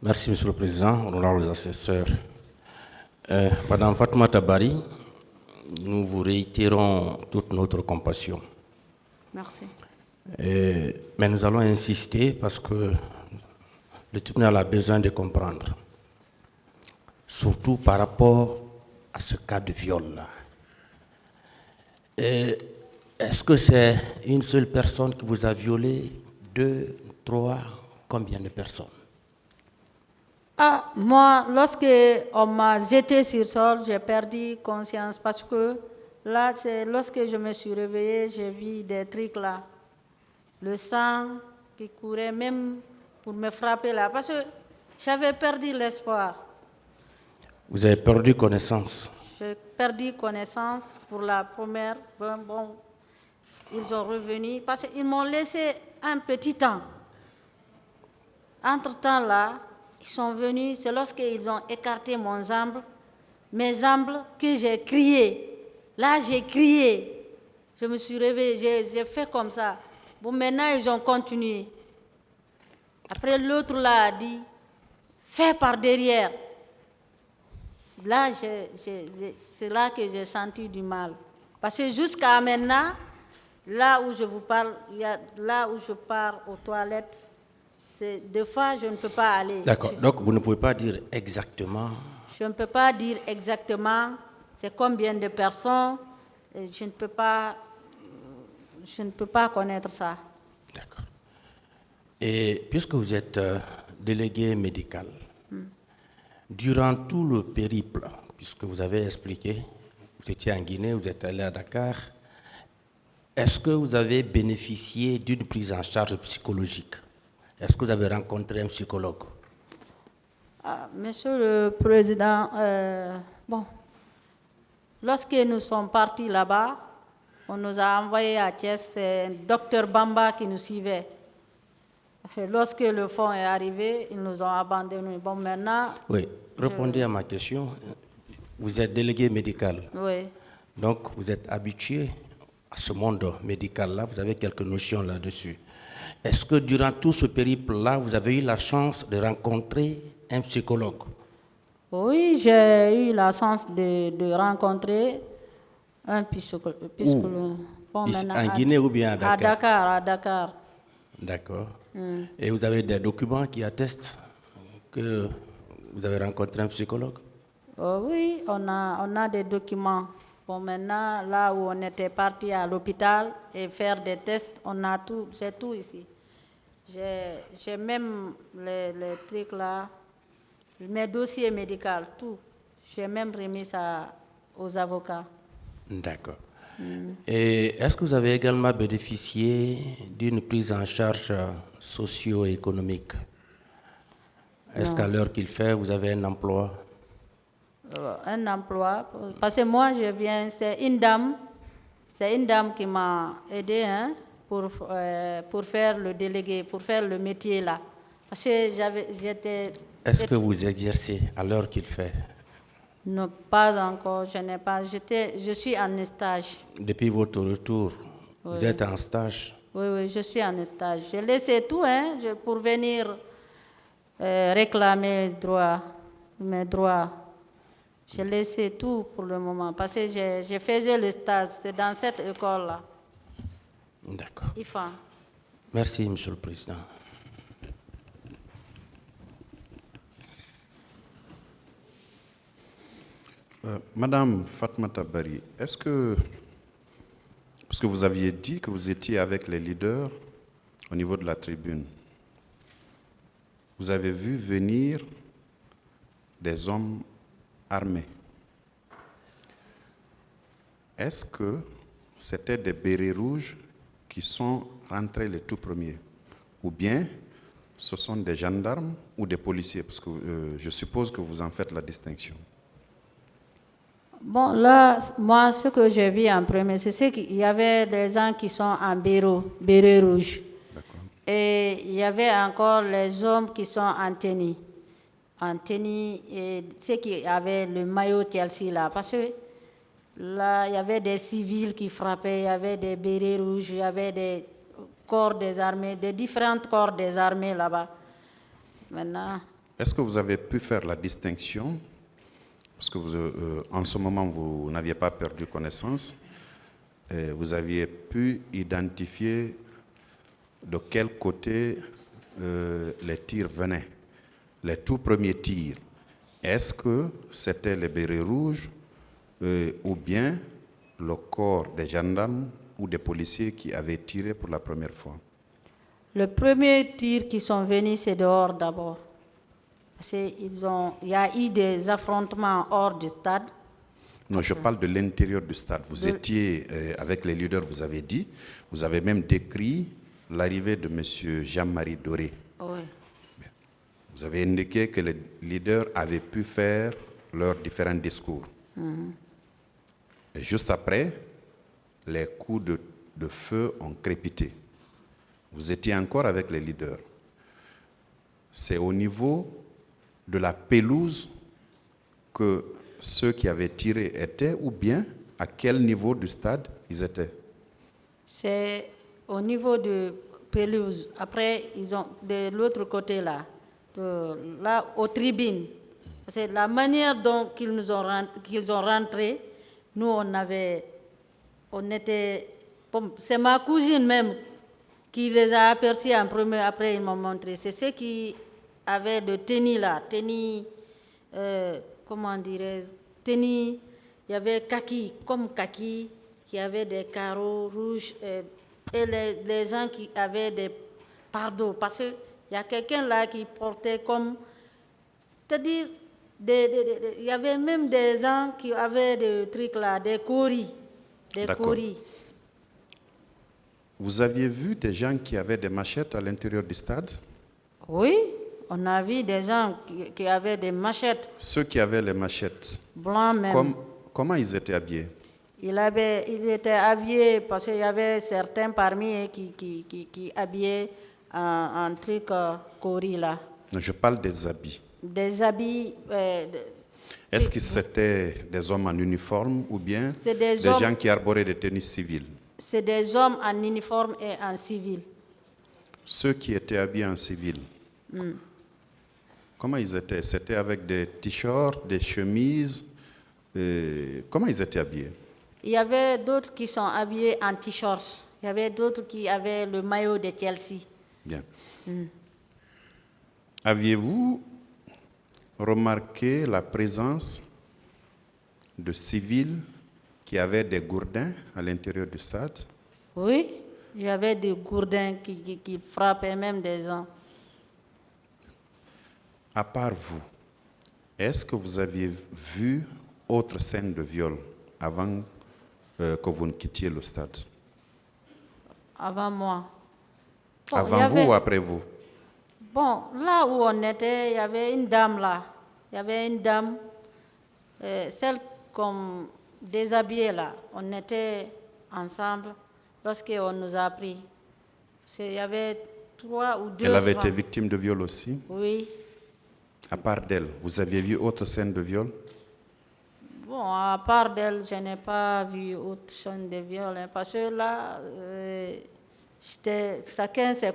Merci, Monsieur le Président, honorables assesseurs. Madame Fatoumata Bari, nous vous réitérons toute notre compassion. Merci. Mais nous allons insister parce que le tribunal a besoin de comprendre, surtout par rapport à ce cas de viol-là. Est-ce que c'est une seule personne qui vous a violé, 2, 3, combien de personnes? Moi, lorsque on m'a jeté sur le sol, j'ai perdu conscience parce que là, lorsque je me suis réveillée, j'ai vu des trucs là. Le sang qui courait même pour me frapper là. Parce que j'avais perdu l'espoir. Vous avez perdu connaissance? J'ai perdu connaissance pour la première. Bon, ils sont revenus parce qu'ils m'ont laissé un petit temps. Entre-temps là, ils sont venus, c'est lorsqu'ils ont écarté mes jambes que j'ai crié. Là, j'ai crié. Je me suis réveillée, j'ai fait comme ça. Bon, maintenant, ils ont continué. Après, l'autre là a dit, fais par derrière. Là, c'est là que j'ai senti du mal. Parce que jusqu'à maintenant, là où je vous parle, là où je pars aux toilettes, des fois, je ne peux pas aller. D'accord. Donc, vous ne pouvez pas dire exactement. Je ne peux pas dire exactement c'est combien de personnes. Je ne peux pas connaître ça. D'accord. Et puisque vous êtes délégué médical, durant tout le périple, puisque vous avez expliqué, vous étiez en Guinée, vous êtes allé à Dakar, est-ce que vous avez bénéficié d'une prise en charge psychologique? Est-ce que vous avez rencontré un psychologue? Monsieur le Président, lorsque nous sommes partis là-bas, on nous a envoyé à Thiès, c'est un docteur Bamba qui nous suivait. Et lorsque le fonds est arrivé, ils nous ont abandonnés. Bon, maintenant... Oui, répondez à ma question. Vous êtes délégué médical. Oui. Donc, vous êtes habitué à ce monde médical-là, vous avez quelques notions là-dessus. Est-ce que durant tout ce périple-là, vous avez eu la chance de rencontrer un psychologue? Oui, j'ai eu la chance de rencontrer un psychologue. Bon, en Guinée ou bien à Dakar? À Dakar. D'accord. Et vous avez des documents qui attestent que vous avez rencontré un psychologue? Oui, on a des documents. Bon, maintenant, là où on était parti à l'hôpital et faire des tests, on a tout, j'ai tout ici. J'ai même les trucs là, mes dossiers médicaux, tout. J'ai même remis ça aux avocats. D'accord. Et est-ce que vous avez également bénéficié d'une prise en charge socio-économique? Est-ce qu'à l'heure qu'il fait, vous avez un emploi? Un emploi, parce que moi je viens, c'est une dame qui m'a aidé pour faire le délégué, pour faire le métier là. Parce que j'étais... Est-ce que vous exercez à l'heure qu'il fait? Non, pas encore, je n'ai pas, je suis en stage. Depuis votre retour, oui. Vous êtes en stage? Oui, je suis en stage. J'ai laissé tout pour venir réclamer mes droits. J'ai laissé tout pour le moment parce que je faisais le stage, c'est dans cette école-là. D'accord. IFA. Merci, Monsieur le Président. Madame Fatoumata Bari, est-ce que, parce que vous aviez dit que vous étiez avec les leaders au niveau de la tribune, vous avez vu venir des hommes armés. Est-ce que c'était des bérets rouges qui sont rentrés les tout premiers? Ou bien ce sont des gendarmes ou des policiers? Parce que je suppose que vous en faites la distinction. Bon, là, moi, ce que j'ai vu en premier, c'est qu'il y avait des gens qui sont en béret rouge. Et il y avait encore les hommes qui sont en tenue. Et ceux qui avaient le maillot Chelsea là. Parce que là, il y avait des civils qui frappaient, il y avait des bérets rouges, il y avait des corps des armées, des différents corps des armées là-bas. Maintenant, est-ce que vous avez pu faire la distinction, parce que en ce moment vous n'aviez pas perdu connaissance, vous aviez pu identifier de quel côté les tirs venaient, les tout premiers tirs. Est-ce que c'était les bérets rouges ou bien le corps des gendarmes ou des policiers qui avaient tiré pour la première fois? Le premier tir qui sont venus, c'est dehors d'abord. Parce qu'il y a eu des affrontements hors du stade. Non, je parle de l'intérieur du stade. Vous étiez avec les leaders, vous avez dit, vous avez même décrit l'arrivée de M. Jean-Marie Doré. Oui. Vous avez indiqué que les leaders avaient pu faire leurs différents discours. Et juste après, les coups de feu ont crépité. Vous étiez encore avec les leaders. C'est au niveau de la pelouse que ceux qui avaient tiré étaient, ou bien à quel niveau du stade ils étaient? C'est au niveau de pelouse. Après, ils ont de l'autre côté là, là aux tribunes. C'est la manière dont qu'ils ont rentré. Nous, on était, c'est ma cousine même qui les a aperçus en premier. Après, ils m'ont montré. C'est ceux qui avaient de tennis là, tennis. Comment dirais-je, tennis, il y avait kaki, comme kaki, qui avait des carreaux rouges, et les gens qui avaient des pardos, parce qu'il y a quelqu'un là qui portait comme, c'est-à-dire, il y avait même des gens qui avaient des trucs là, des coris, Vous aviez vu des gens qui avaient des machettes à l'intérieur du stade? Oui. On a vu des gens qui avaient des machettes. Ceux qui avaient les machettes, blancs même. Comment ils étaient habillés? Ils étaient habillés parce qu'il y avait certains parmi eux qui habillaient en truc cori là. Je parle des habits. Des habits. Est-ce que c'était des hommes en uniforme ou bien des gens qui arboraient des tenues civiles? C'est des hommes en uniforme et en civil. Ceux qui étaient habillés en civil. Comment ils étaient? C'était avec des t-shirts, des chemises. Comment ils étaient habillés? Il y avait d'autres qui sont habillés en t-shirt. Il y avait d'autres qui avaient le maillot de Chelsea. Bien. Aviez-vous remarqué la présence de civils qui avaient des gourdins à l'intérieur du stade? Oui, il y avait des gourdins qui frappaient même des gens. À part vous, est-ce que vous aviez vu autre scène de viol avant que vous ne quittiez le stade? Avant moi. Bon, avant vous ou après vous? Bon, là où on était, il y avait une dame là. Il y avait une dame, celle comme déshabillée là. On était ensemble lorsqu'on nous a pris. Il y avait 3 ou 2 Elle avait été victime de viol aussi? Oui. À part d'elle, vous aviez vu autre scène de viol? Bon, à part d'elle, je n'ai pas vu autre scène de viol. Parce que là, chacun s'est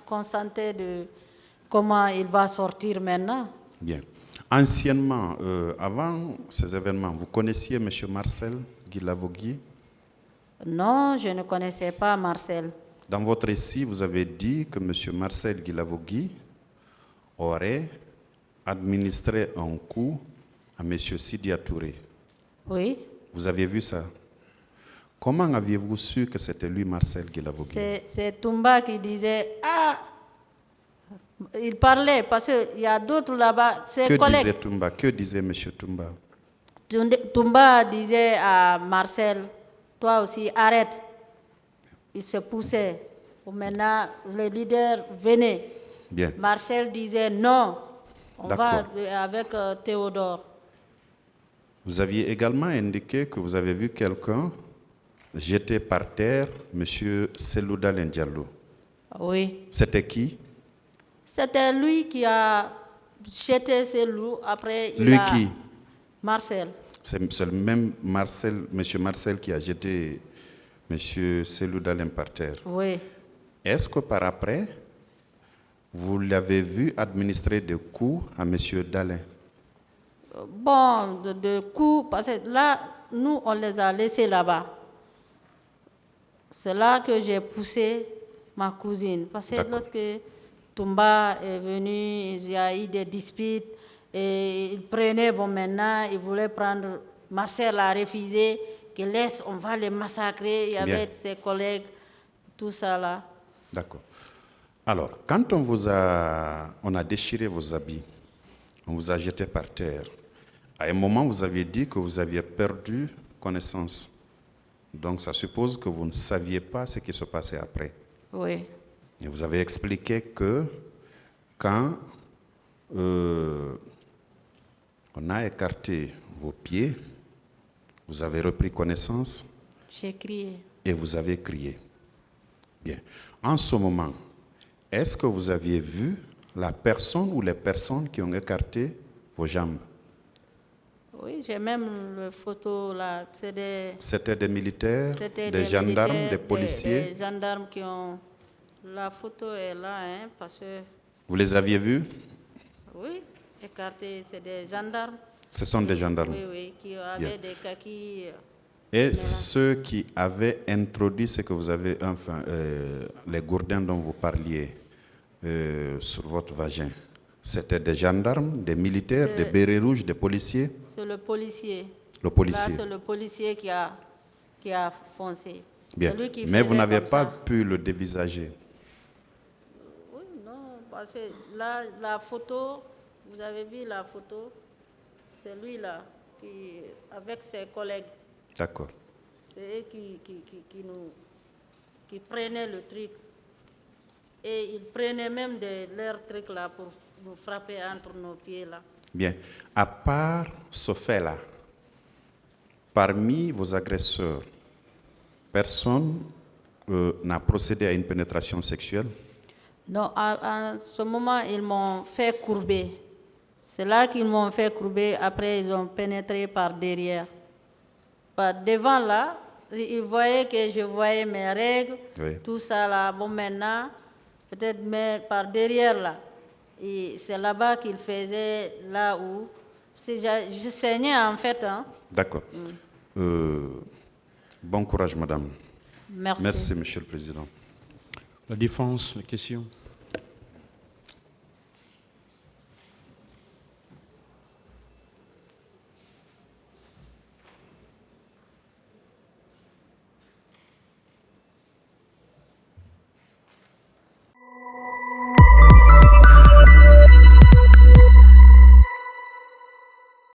concentré de comment il va sortir maintenant. Bien. Anciennement, avant ces événements, vous connaissiez M. Marcel Guilavogui? Non, je ne connaissais pas Marcel. Dans votre récit, vous avez dit que M. Marcel Guilavogui aurait administré un coup à M. Sidia Touré. Oui. Vous aviez vu ça? Comment aviez-vous su que c'était lui, Marcel Guilavogui? C'est Toumba qui disait, ah, il parlait, parce qu'il y a d'autres là-bas, ses collègues. Que disait Toumba? Que disait M. Toumba? Toumba disait à Marcel, toi aussi, arrête. Il se poussait. Maintenant, les leaders venaient. Bien. Marcel disait non, on va avec Théodore. Vous aviez également indiqué que vous avez vu quelqu'un jeter par terre M. Selouda Diallo. Oui. C'était qui? C'était lui qui a jeté ses loups. Après, Qui? Marcel. C'est le même Marcel, M. Marcel qui a jeté M. Selouda par terre. Oui. Est-ce que par après, vous l'avez vu administrer des coups à M. Dalin? Bon, de coups, parce que là, nous, on les a laissés là-bas. C'est là que j'ai poussé ma cousine. Parce que lorsque Toumba est venu, il y a eu des disputes. Et il prenait, bon, maintenant, il voulait prendre. Marcel a refusé, que laisse, on va les massacrer. Il y avait ses collègues, tout ça là. D'accord. Alors, quand on a déchiré vos habits, on vous a jeté par terre, à un moment, vous aviez dit que vous aviez perdu connaissance. Donc, ça suppose que vous ne saviez pas ce qui se passait après. Oui. Et vous avez expliqué que quand on a écarté vos pieds, vous avez repris connaissance. J'ai crié. Et vous avez crié. Bien. En ce moment, est-ce que vous aviez vu la personne ou les personnes qui ont écarté vos jambes? Oui, j'ai même la photo là. C'était des militaires, des gendarmes, militaires, des policiers? Des gendarmes qui ont... La photo est là, hein, parce que... Vous les aviez vus? Oui, écartés, c'est des gendarmes. Ce sont des gendarmes? Oui, oui, qui avaient des kakis. Et ceux qui avaient introduit ce que vous avez, enfin, les gourdins dont vous parliez sur votre vagin, c'était des gendarmes, des militaires, des bérets rouges, des policiers? C'est le policier. Le policier. Là, c'est le policier qui a foncé. Bien. Lui qui Mais vous n'avez comme pas ça. pu le dévisager? Oui, non, parce que là, la photo, vous avez vu la photo, c'est lui là, avec ses collègues. D'accord. C'est eux qui prenaient le truc. Et ils prenaient même leurs trucs là pour nous frapper entre nos pieds là. Bien. À part ce fait-là, parmi vos agresseurs, personne n'a procédé à une pénétration sexuelle? Non, à ce moment, ils m'ont fait courber. C'est là qu'ils m'ont fait courber. Après, ils ont pénétré par derrière. Devant là, ils voyaient que je voyais mes règles, Oui. tout ça là. Bon, maintenant, peut-être, mais par derrière là. C'est là-bas qu'ils faisaient, là où... Je saignais en fait. Hein. D'accord. Bon courage, madame. Merci. Merci, monsieur le président. La défense, la question.